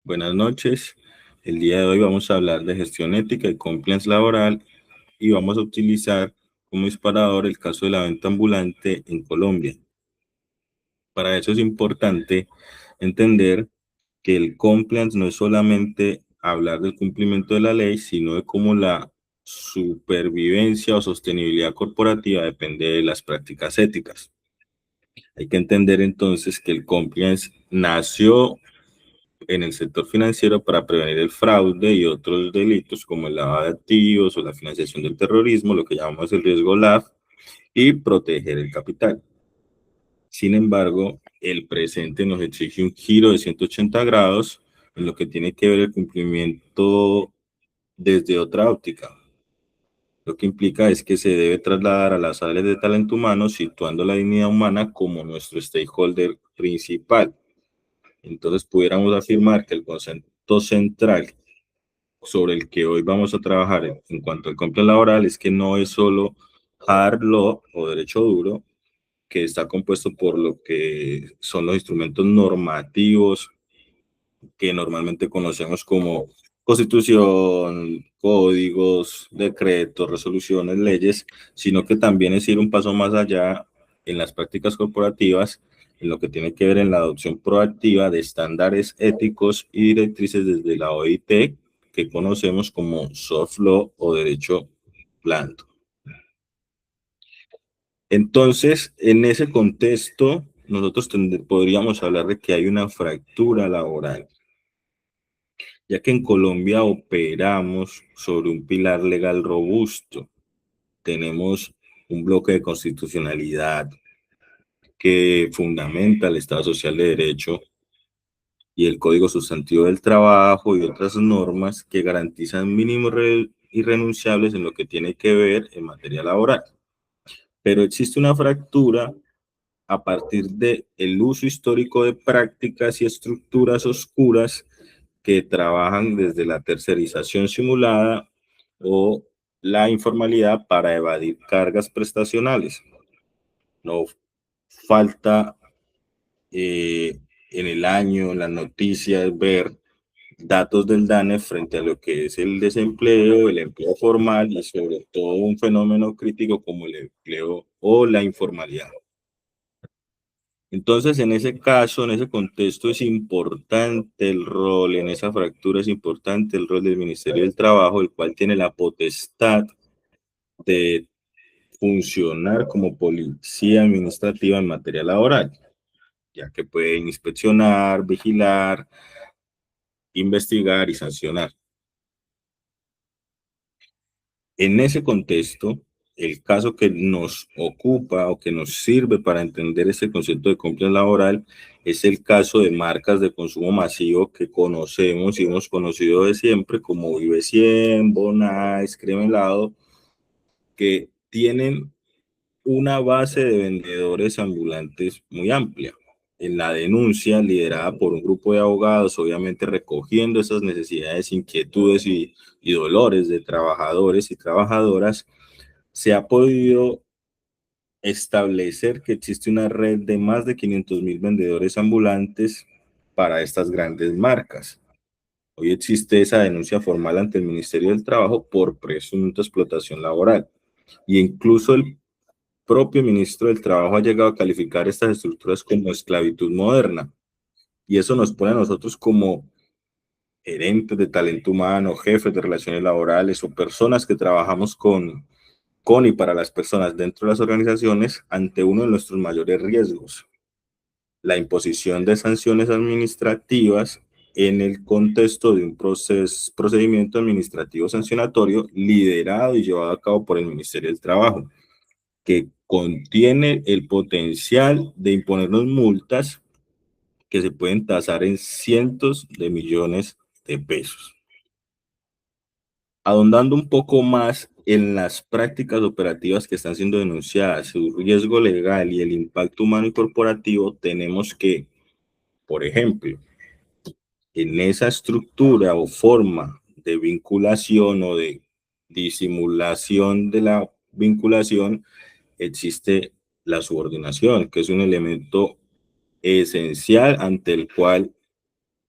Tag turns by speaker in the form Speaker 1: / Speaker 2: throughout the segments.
Speaker 1: Buenas noches. El día de hoy vamos a hablar de gestión ética y compliance laboral y vamos a utilizar como disparador el caso de la venta ambulante en Colombia. Para eso es importante entender que el compliance no es solamente hablar del cumplimiento de la ley, sino de cómo la supervivencia o sostenibilidad corporativa depende de las prácticas éticas. Hay que entender entonces que el compliance nació en el sector financiero para prevenir el fraude y otros delitos como el lavado de activos o la financiación del terrorismo, lo que llamamos el riesgo LAF, y proteger el capital. Sin embargo, el presente nos exige un giro de 180 grados en lo que tiene que ver el cumplimiento desde otra óptica. Lo que implica es que se debe trasladar a las áreas de talento humano, situando la dignidad humana como nuestro stakeholder principal. Entonces, pudiéramos afirmar que el concepto central sobre el que hoy vamos a trabajar en cuanto al compliance laboral es que no es solo hard law o derecho duro, que está compuesto por lo que son los instrumentos normativos que normalmente conocemos como constitución, códigos, decretos, resoluciones, leyes, sino que también es ir un paso más allá en las prácticas corporativas, en lo que tiene que ver en la adopción proactiva de estándares éticos y directrices desde la OIT, que conocemos como soft law o derecho blando. Entonces, en ese contexto, nosotros podríamos hablar de que hay una fractura laboral, ya que en Colombia operamos sobre un pilar legal robusto. Tenemos un bloque de constitucionalidad que fundamenta el Estado Social de Derecho y el Código Sustantivo del Trabajo y otras normas que garantizan mínimos irrenunciables en lo que tiene que ver en materia laboral. Pero existe una fractura a partir del uso histórico de prácticas y estructuras oscuras que trabajan desde la tercerización simulada o la informalidad para evadir cargas prestacionales. No falta en el año, en las noticias, ver datos del DANE frente a lo que es el desempleo, el empleo formal y sobre todo un fenómeno crítico como el empleo o la informalidad. Entonces, en ese caso, en ese contexto, es importante el rol, en esa fractura es importante el rol del Ministerio del Trabajo, el cual tiene la potestad de funcionar como policía administrativa en materia laboral, ya que puede inspeccionar, vigilar, investigar y sancionar. En ese contexto, el caso que nos ocupa o que nos sirve para entender ese concepto de compliance laboral es el caso de marcas de consumo masivo que conocemos y hemos conocido de siempre como Vive 100, Bonais, Crema Helado, que tienen una base de vendedores ambulantes muy amplia. En la denuncia, liderada por un grupo de abogados, obviamente recogiendo esas necesidades, inquietudes y dolores de trabajadores y trabajadoras, se ha podido establecer que existe una red de más de 500,000 vendedores ambulantes para estas grandes marcas. Hoy existe esa denuncia formal ante el Ministerio del Trabajo por presunta explotación laboral. Y incluso el propio ministro del Trabajo ha llegado a calificar estas estructuras como esclavitud moderna. Y eso nos pone a nosotros como gerentes de talento humano, jefes de relaciones laborales o personas que trabajamos con y para las personas dentro de las organizaciones ante uno de nuestros mayores riesgos, la imposición de sanciones administrativas en el contexto de un procedimiento administrativo sancionatorio liderado y llevado a cabo por el Ministerio del Trabajo, que contiene el potencial de imponernos multas que se pueden tasar en cientos de millones de pesos. Ahondando un poco más en las prácticas operativas que están siendo denunciadas, su riesgo legal y el impacto humano y corporativo, tenemos que, por ejemplo, en esa estructura o forma de vinculación o de disimulación de la vinculación, existe la subordinación, que es un elemento esencial ante el cual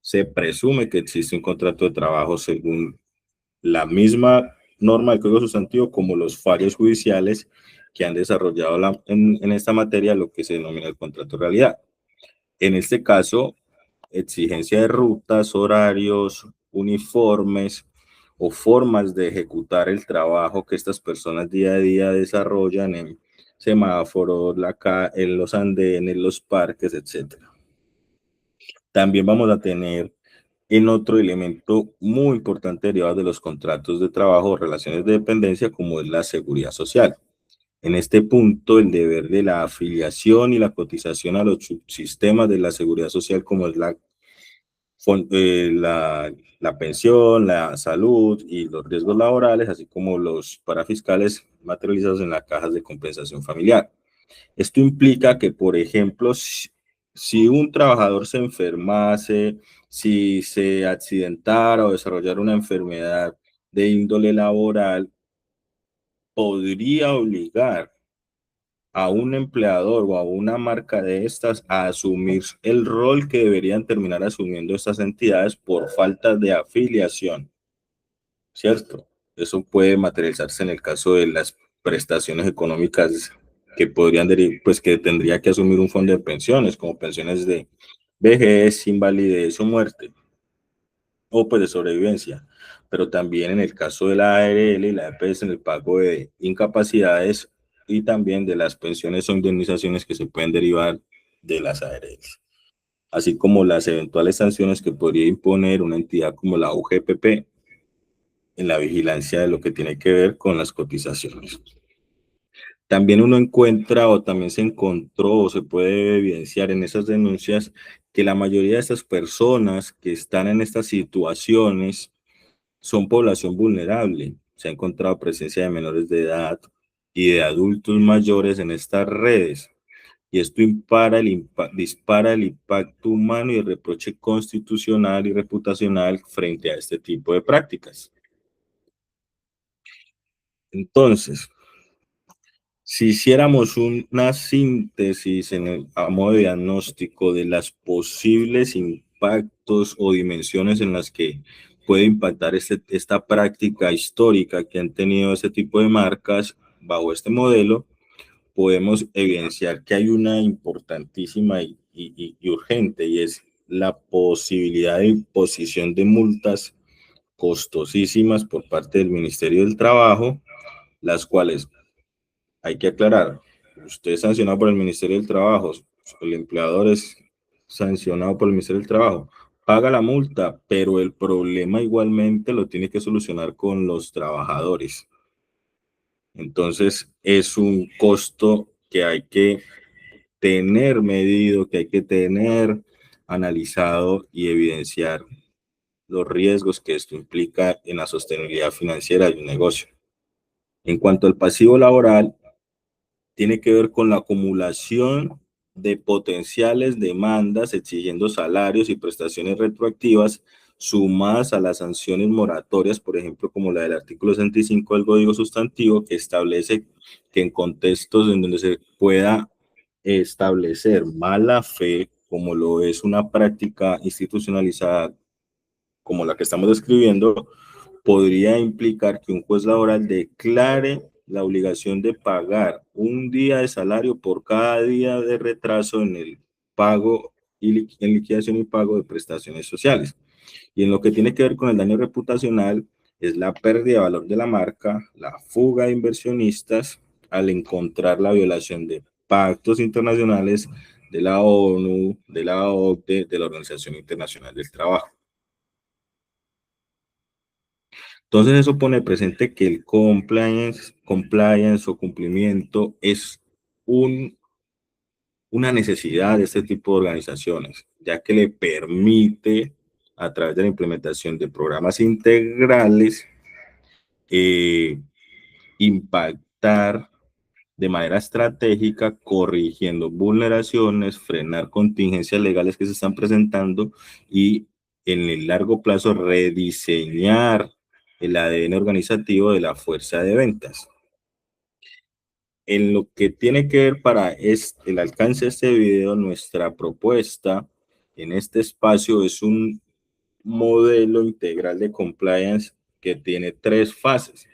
Speaker 1: se presume que existe un contrato de trabajo según la misma norma del Código Sustantivo como los fallos judiciales que han desarrollado en esta materia lo que se denomina el contrato de realidad. En este caso, exigencia de rutas, horarios, uniformes o formas de ejecutar el trabajo que estas personas día a día desarrollan en semáforos, en los andenes, los parques, etcétera. También vamos a tener en otro elemento muy importante derivado de los contratos de trabajo o relaciones de dependencia, como es la seguridad social. En este punto, el deber de la afiliación y la cotización a los subsistemas de la seguridad social, como es la pensión, la salud y los riesgos laborales, así como los parafiscales materializados en las cajas de compensación familiar. Esto implica que, por ejemplo, si un trabajador se enfermase, si se accidentara o desarrollara una enfermedad de índole laboral, podría obligar a un empleador o a una marca de estas a asumir el rol que deberían terminar asumiendo estas entidades por falta de afiliación, ¿cierto? Eso puede materializarse en el caso de las prestaciones económicas que podrían pues que tendría que asumir un fondo de pensiones, como pensiones de vejez, invalidez o muerte, o pues de sobrevivencia. Pero también en el caso de la ARL y la EPS en el pago de incapacidades y también de las pensiones o indemnizaciones que se pueden derivar de las ARLs, así como las eventuales sanciones que podría imponer una entidad como la UGPP en la vigilancia de lo que tiene que ver con las cotizaciones. También uno encuentra o también se encontró o se puede evidenciar en esas denuncias que la mayoría de estas personas que están en estas situaciones son población vulnerable. Se ha encontrado presencia de menores de edad y de adultos mayores en estas redes. Y esto dispara el impacto humano y el reproche constitucional y reputacional frente a este tipo de prácticas. Entonces, si hiciéramos una síntesis a modo de diagnóstico de las posibles impactos o dimensiones en las que puede impactar esta práctica histórica que han tenido este tipo de marcas bajo este modelo, podemos evidenciar que hay una importantísima y urgente, y es la posibilidad de imposición de multas costosísimas por parte del Ministerio del Trabajo, las cuales hay que aclarar, usted es sancionado por el Ministerio del Trabajo, el empleador es sancionado por el Ministerio del Trabajo, paga la multa, pero el problema igualmente lo tiene que solucionar con los trabajadores. Entonces, es un costo que hay que tener medido, que hay que tener analizado y evidenciar los riesgos que esto implica en la sostenibilidad financiera de un negocio. En cuanto al pasivo laboral, tiene que ver con la acumulación de potenciales demandas exigiendo salarios y prestaciones retroactivas sumadas a las sanciones moratorias, por ejemplo, como la del artículo 65 del Código Sustantivo, que establece que en contextos en donde se pueda establecer mala fe, como lo es una práctica institucionalizada como la que estamos describiendo, podría implicar que un juez laboral declare la obligación de pagar un día de salario por cada día de retraso en el pago en liquidación y pago de prestaciones sociales. Y en lo que tiene que ver con el daño reputacional, es la pérdida de valor de la marca, la fuga de inversionistas al encontrar la violación de pactos internacionales de la ONU, de la OCDE, de la Organización Internacional del Trabajo. Entonces eso pone presente que el compliance o cumplimiento es una necesidad de este tipo de organizaciones, ya que le permite, a través de la implementación de programas integrales, eh, impactar de manera estratégica, corrigiendo vulneraciones, frenar contingencias legales que se están presentando y en el largo plazo rediseñar el ADN organizativo de la fuerza de ventas. En lo que tiene que ver para el alcance de este video, nuestra propuesta en este espacio es modelo integral de compliance que tiene 3 fases.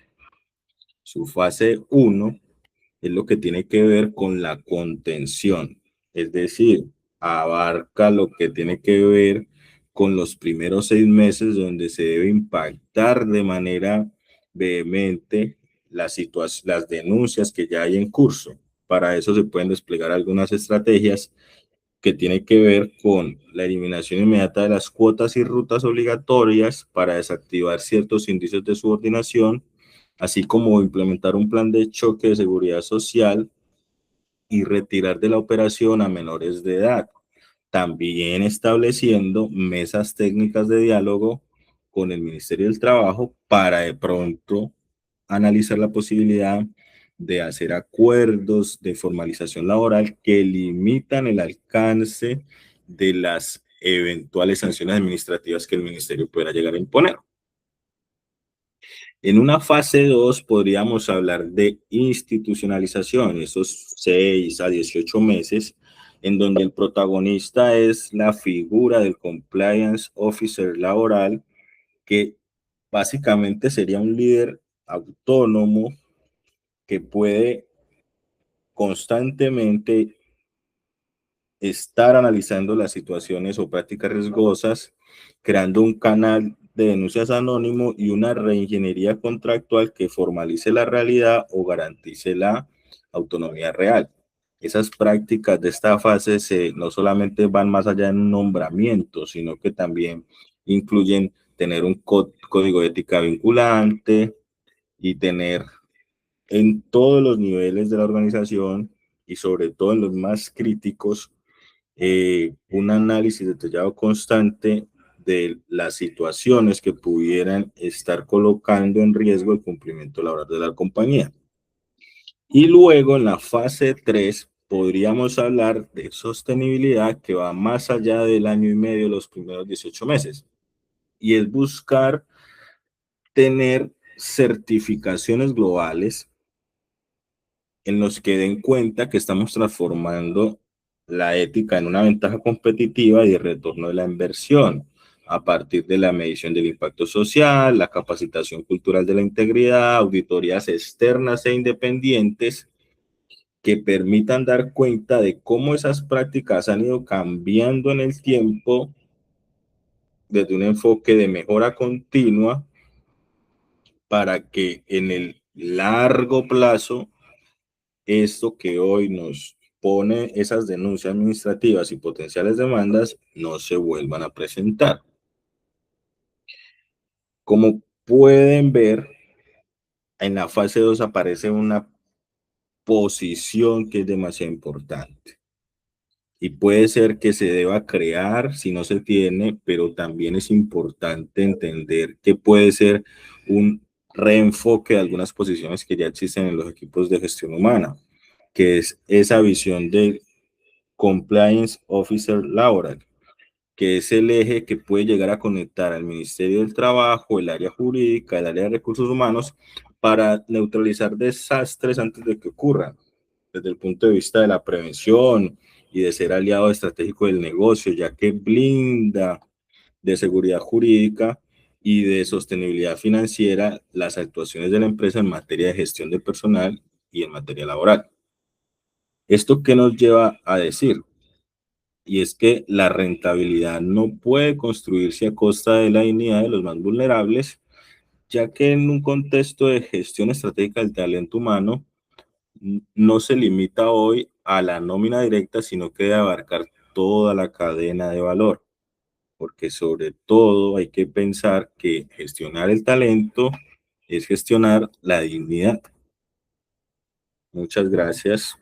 Speaker 1: Su fase 1 es lo que tiene que ver con la contención, es decir, abarca lo que tiene que ver con los primeros 6 meses donde se debe impactar de manera vehemente las denuncias que ya hay en curso. Para eso se pueden desplegar algunas estrategias que tienen que ver con la eliminación inmediata de las cuotas y rutas obligatorias para desactivar ciertos indicios de subordinación, así como implementar un plan de choque de seguridad social y retirar de la operación a menores de edad. También estableciendo mesas técnicas de diálogo con el Ministerio del Trabajo para de pronto analizar la posibilidad de hacer acuerdos de formalización laboral que limitan el alcance de las eventuales sanciones administrativas que el ministerio pueda llegar a imponer. En una fase 2 podríamos hablar de institucionalización, esos 6 a 18 meses, en donde el protagonista es la figura del compliance officer laboral, que básicamente sería un líder autónomo que puede constantemente estar analizando las situaciones o prácticas riesgosas, creando un canal de denuncias anónimo y una reingeniería contractual que formalice la realidad o garantice la autonomía real. Esas prácticas de esta fase no solamente van más allá de un nombramiento, sino que también incluyen tener un código de ética vinculante y tener en todos los niveles de la organización y sobre todo en los más críticos, un análisis detallado constante de las situaciones que pudieran estar colocando en riesgo el cumplimiento laboral de la compañía. Y luego en la fase 3 podríamos hablar de sostenibilidad que va más allá del año y medio, los primeros 18 meses. Y es buscar tener certificaciones globales en los que den cuenta que estamos transformando la ética en una ventaja competitiva y de retorno de la inversión a partir de la medición del impacto social, la capacitación cultural de la integridad, auditorías externas e independientes que permitan dar cuenta de cómo esas prácticas han ido cambiando en el tiempo desde un enfoque de mejora continua para que en el largo plazo esto que hoy nos pone esas denuncias administrativas y potenciales demandas no se vuelvan a presentar. Como pueden ver, en la fase 2 aparece una posición que es demasiado importante y puede ser que se deba crear si no se tiene, pero también es importante entender que puede ser un reenfoque de algunas posiciones que ya existen en los equipos de gestión humana, que es esa visión de Compliance Officer Laboral, que es el eje que puede llegar a conectar al Ministerio del Trabajo, el área jurídica, el área de recursos humanos, para neutralizar desastres antes de que ocurran, desde el punto de vista de la prevención y de ser aliado estratégico del negocio, ya que blinda de seguridad jurídica y de sostenibilidad financiera las actuaciones de la empresa en materia de gestión de personal y en materia laboral. ¿Esto qué nos lleva a decir? Y es que la rentabilidad no puede construirse a costa de la dignidad de los más vulnerables, ya que en un contexto de gestión estratégica del talento humano, no se limita hoy a la nómina directa, sino que debe abarcar toda la cadena de valor, porque sobre todo hay que pensar que gestionar el talento es gestionar la dignidad. Muchas gracias.